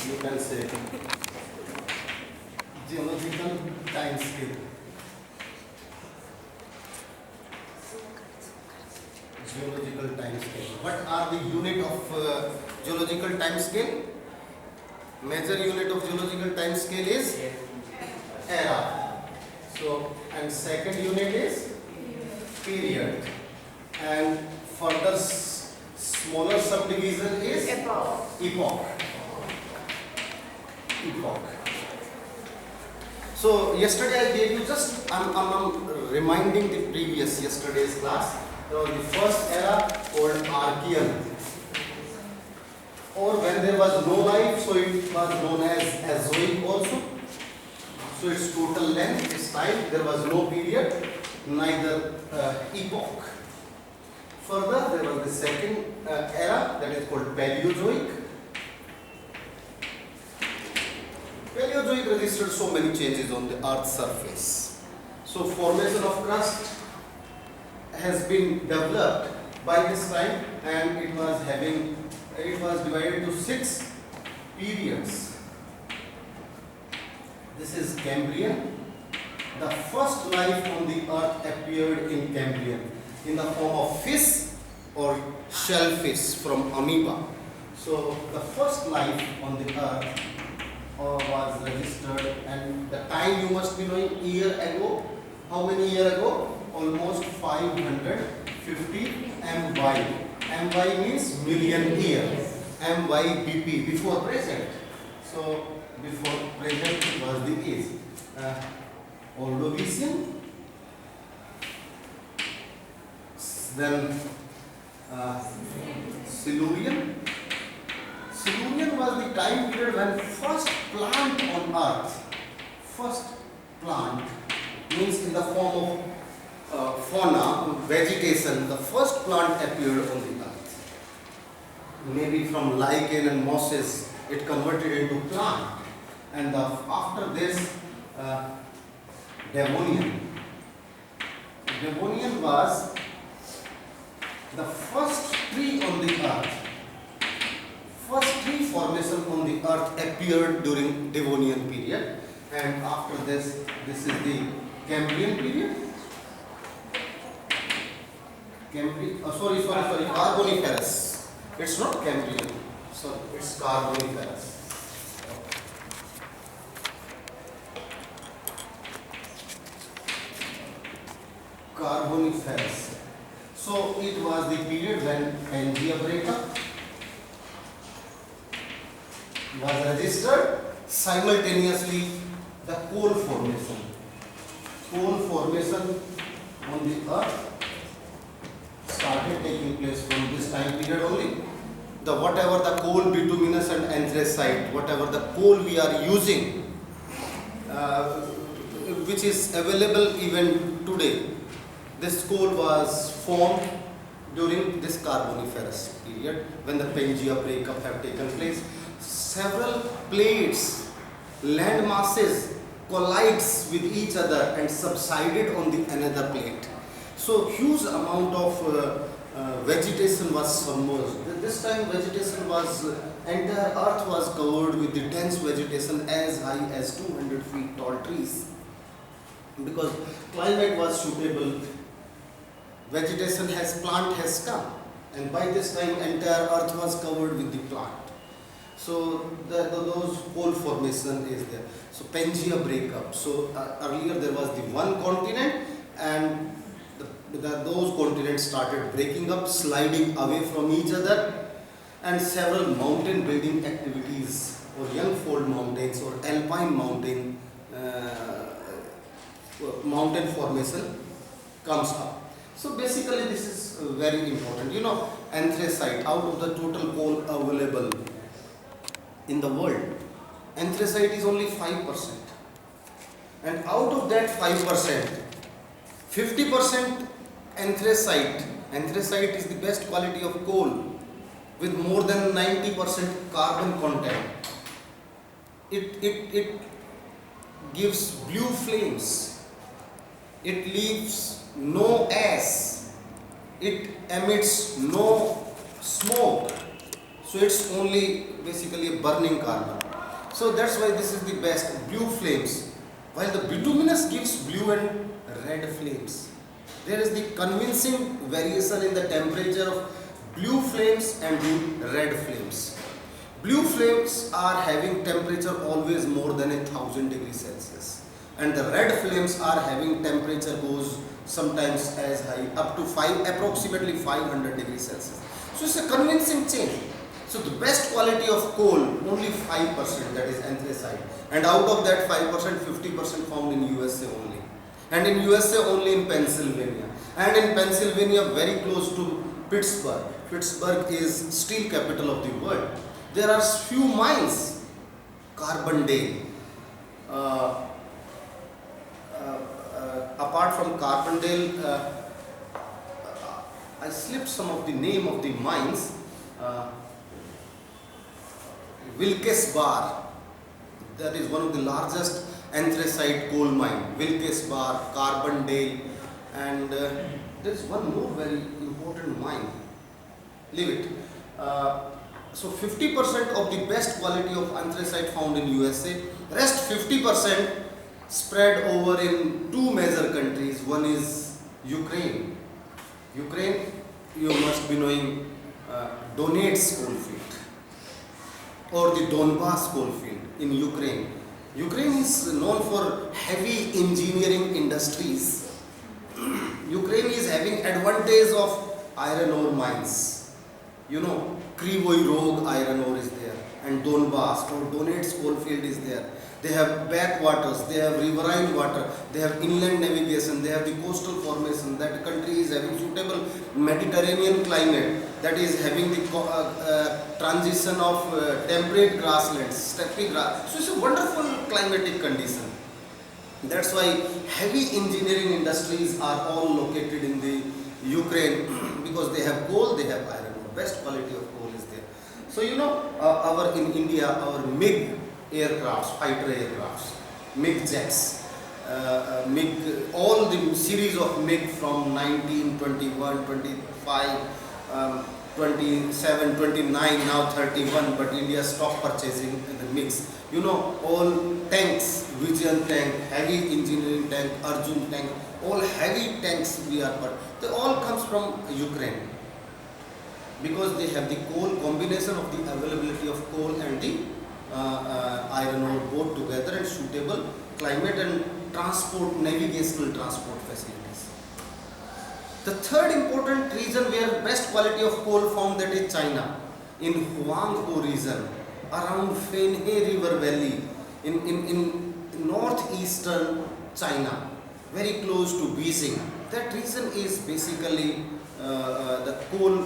you can say geological time scale. Geological time scale. What are the unit of geological time scale? Major unit of geological time scale is era. So, and second unit is period. And further smaller subdivision is epoch. So yesterday I gave you just I'm reminding the previous yesterday's class. So the first era called Archean, or when there was no life, so it was known as Azoic also. So its total length is time. There was no period, neither epoch. Further, there was the second era, that is called Paleozoic. Paleozoic registered so many changes on the Earth's surface. So formation of crust has been developed by this time, and it was divided to 6 periods. This is Cambrian. The first life on the Earth appeared in Cambrian in the form of fish or shellfish from amoeba. So the first life on the Earth was registered, and the time you must be knowing, year ago. How many years ago? Almost 550 MY. MY means million year. MYBP, before present. So before present was the age. Ordovician. Then Silurian. Silurian was the time period when first plant on Earth, first plant means in the form of fauna, vegetation, the first plant appeared on the Earth. Maybe from lichen and mosses, it converted into plant. And after this, Devonian. Devonian was the first tree on the Earth. First tree formation on the Earth appeared during Devonian period, and after this is the Cambrian period. Carboniferous. It's not Cambrian. Sorry, it's Carboniferous. Carboniferous. So it was the period when Pangea breakup was registered. Simultaneously, the coal formation. Coal formation on the Earth started taking place from this time period only. Whatever the coal, bituminous and anthracite, whatever the coal we are using, which is available even today, this coal was formed during this Carboniferous period when the Pangea breakup have taken place. Several plates, land masses collides with each other and subsided on the another plate. So huge amount of vegetation was submerged. This time vegetation was, entire Earth was covered with the dense vegetation as high as 200 feet tall trees. Because climate was suitable, plant has come, and by this time entire Earth was covered with the plant. So those coal formation is there. So Pangea breakup. So earlier there was the one continent, and those continents started breaking up, sliding away from each other, and several mountain building activities, or young fold mountains or alpine mountain formation comes up. So basically this is very important. Anthracite, out of the total coal available in the world, anthracite is only 5%. And out of that 5%, 50% anthracite. Anthracite is the best quality of coal with more than 90% carbon content. It gives blue flames. It leaves no ash. It emits no smoke. So it's only basically a burning carbon. So that's why this is the best blue flames. While the bituminous gives blue and red flames. There is the convincing variation in the temperature of blue flames and the red flames. Blue flames are having temperature always more than 1000 degrees Celsius, and the red flames are having temperature goes sometimes as high up to approximately 500 degrees Celsius. So it's a convincing change. So the best quality of coal, only 5%, that is anthracite, and out of that 5%, 50% found in USA only, and in USA only in Pennsylvania, and in Pennsylvania very close to Pittsburgh. Pittsburgh is steel capital of the world. There are few mines, Carbondale. Apart from Carbondale, I slipped some of the name of the mines. Wilkes Barre, that is one of the largest anthracite coal mine. Wilkes Barre, Carbondale, and there is one more very important mine. Leave it. So 50% of the best quality of anthracite found in USA. Rest 50% spread over in two major countries. One is Ukraine. Ukraine, you must be knowing Donetsk coalfield or the Donbass coalfield in Ukraine. Ukraine is known for heavy engineering industries. Ukraine is having advantage of iron ore mines. You know, Kryvyi Rog iron ore is there, and Donbass or Donetsk coalfield is there. They have backwaters, they have riverine water, they have inland navigation, they have the coastal formation. That country is having suitable Mediterranean climate, that is having the transition of temperate grasslands, steppe grass. So it's a wonderful climatic condition. That's why heavy engineering industries are all located in the Ukraine because they have coal, they have iron ore. Best quality of coal is there. So you know, in India, our MiG aircrafts, fighter aircrafts, MiG jets, MiG, all the series of MiG from 19, 21, 25, 27, 29, now 31, but India stopped purchasing the MiGs. You know, all tanks, Vijayan tank, heavy engineering tank, Arjun tank, all heavy tanks we are, they all comes from Ukraine. Because they have the coal, combination of the availability of coal and the iron ore both together, and suitable climate and transport, navigational transport facilities. The third important region where best quality of coal found, that is China, in Huangpu region, around Fenhe River Valley, in northeastern China, very close to Beijing. That region is basically the coal,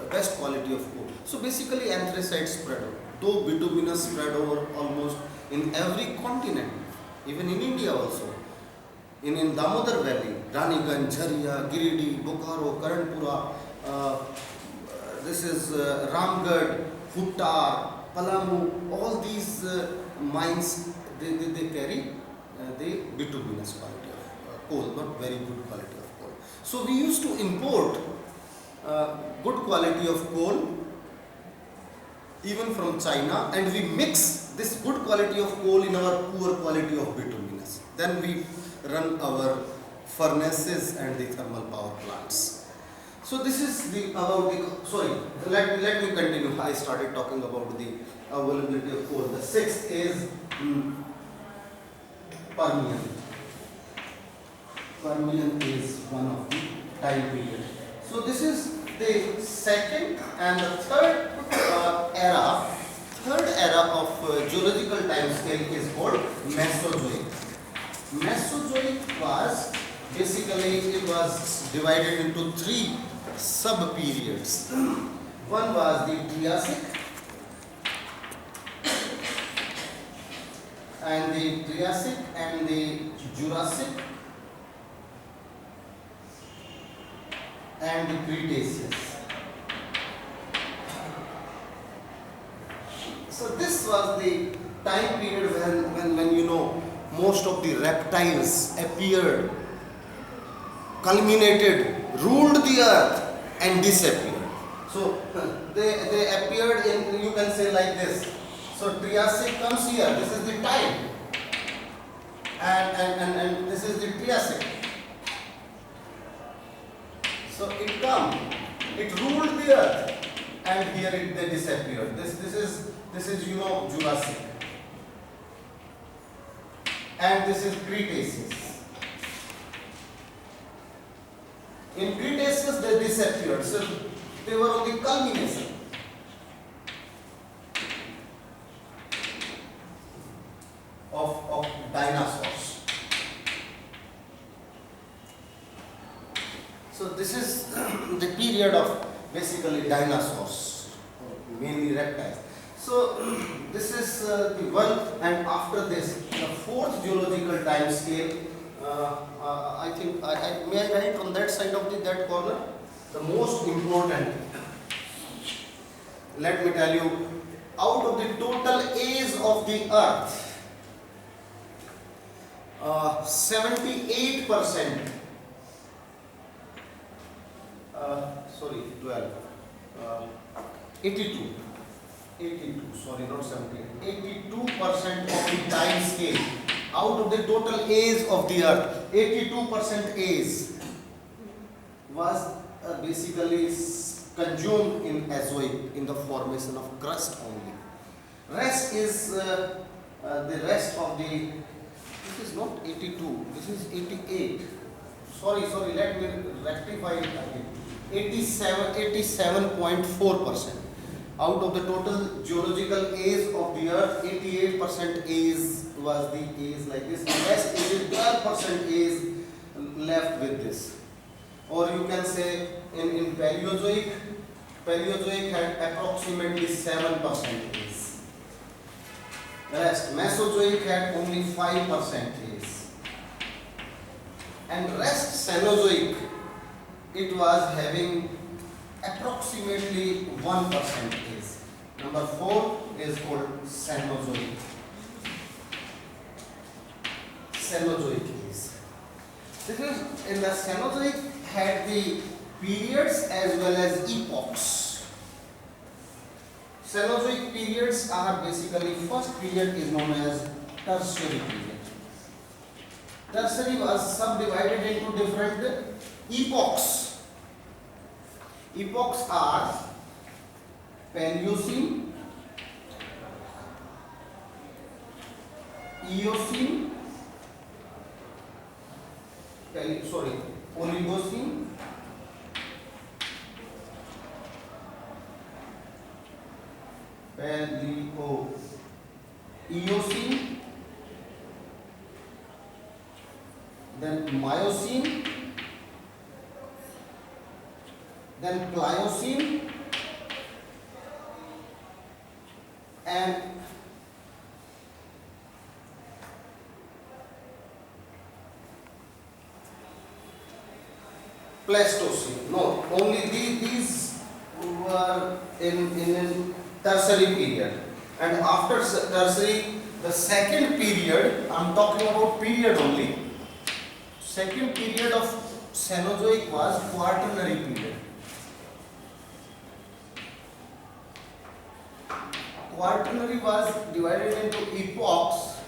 best quality of coal. So basically anthracite spread over, though bituminous spread over almost in every continent, even in India also. In Damodar Valley, Raniganj, Jharia, Giridih, Bokaro, Karanpura, this is Ramgarh, Huttar, Palamu, all these mines, they carry the bituminous quality of coal, not very good quality of coal. So we used to import good quality of coal even from China, and we mix this good quality of coal in our poor quality of bituminous. Then we run our furnaces and the thermal power plants. So this is the about the, sorry, let me continue. I started talking about the availability of coal. The sixth is Permian. Permian is one of the time period. So this is the second and the third era of geological time scale is called Mesozoic. Mesozoic was basically, it was divided into three sub periods. One was the Triassic, and the Jurassic and the Cretaceous. So this was the time period when you know most of the reptiles appeared, culminated, ruled the earth and disappeared. So they appeared in, you can say like this. So Triassic comes here. This is the time, and this is the Triassic. So it ruled the earth, and here they disappeared. This is Jurassic, and this is Cretaceous. In Cretaceous they disappeared, so they were on the culmination of dinosaurs. So this is the period of basically dinosaurs, mainly reptiles. So this is the one, and after this, the fourth geological time scale. I think may I write on that side of that corner? The most important. Let me tell you, out of the total age of the Earth, 78%. Sorry, 12. 82. 82. Sorry, not 78. 82% of the time scale. Out of the total age of the Earth, 82% age was basically consumed in Azoic, in the formation of crust only. Rest is the rest of the. This is not 82. This is 88. Sorry. Let me rectify it again. 87.4%. Out of the total geological age of the Earth, 88% age was the age like this. The rest is 12% age left with this. Or you can say in Paleozoic had approximately 7% age. Rest Mesozoic had only 5% age. And rest Cenozoic, it was having approximately 1% age. Number 4 is called Cenozoic. Cenozoic age. This is in the Cenozoic had the periods as well as epochs. Cenozoic periods are basically, first period is known as Tertiary period. Tertiary was subdivided into different epochs. Epochs are Paleocene, Eocene, Oligocene, Eocene, then Miocene, then Pliocene, and Pleistocene. No, only these were in Tertiary period. And after Tertiary, the second period, I am talking about period only. Second period of Cenozoic was Quaternary period. Quaternary was divided into epochs.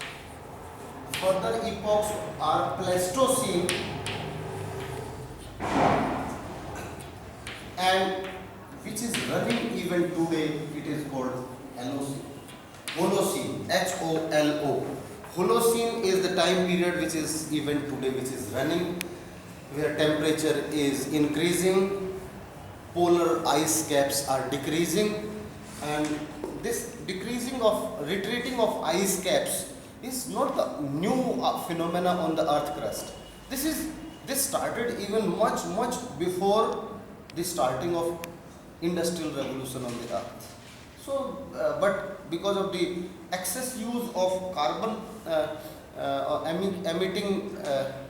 Further epochs are Pleistocene and which is running even today, it is called Holocene. Holocene, H-O-L-O. Holocene is the time period which is even today, which is running, where temperature is increasing, polar ice caps are decreasing, and this retreating of ice caps is not the new phenomena on the earth crust. This started even much before the starting of industrial revolution on the earth. So, but because of the excess use of carbon emitting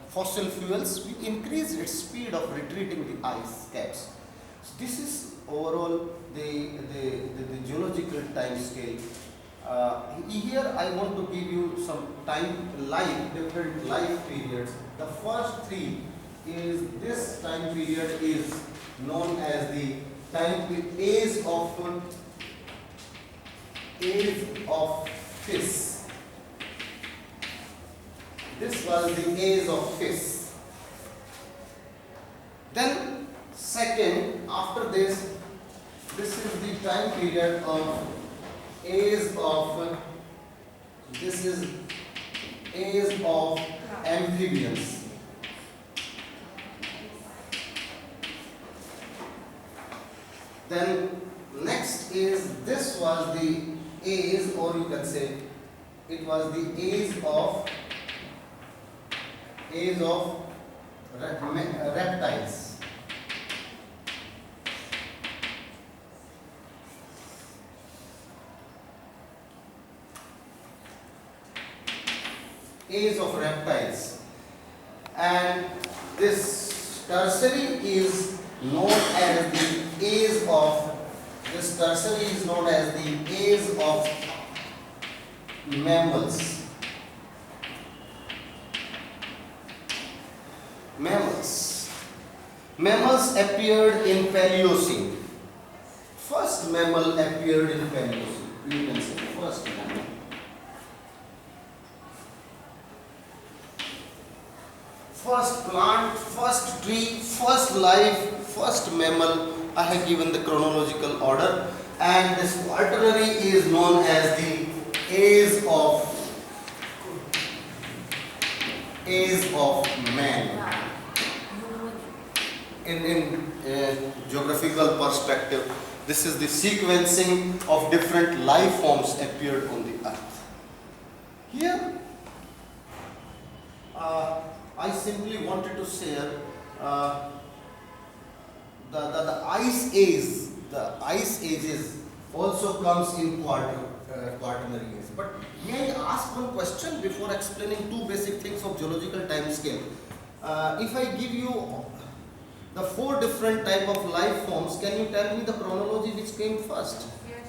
fossil fuels, we increase its speed of retreating the ice caps. So this is overall the geological time scale. Here I want to give you some different life periods. The first three is this time period is known as the age age of fish. This was the age of fish. Then second, after this is the time period of age of, this is age of amphibians. Then next is, this was the age, or you can say it was the age of reptiles. Age of reptiles. And this tertiary is known as the age of, this tertiary is known as the age of mammals. Mammals appeared in Paleocene. First mammal appeared in Paleocene. You can say first mammal. First plant, first tree, first life, first mammal. I have given the chronological order, and this quaternary is known as the age of man. In geographical perspective, this is the sequencing of different life forms appeared on the earth. Here, I simply wanted to share the ice age. The ice ages also comes in quaternary age. But may I ask one question before explaining two basic things of geological time scale? If I give you the 4 different type of life forms, can you tell me the chronology which came first? Yes.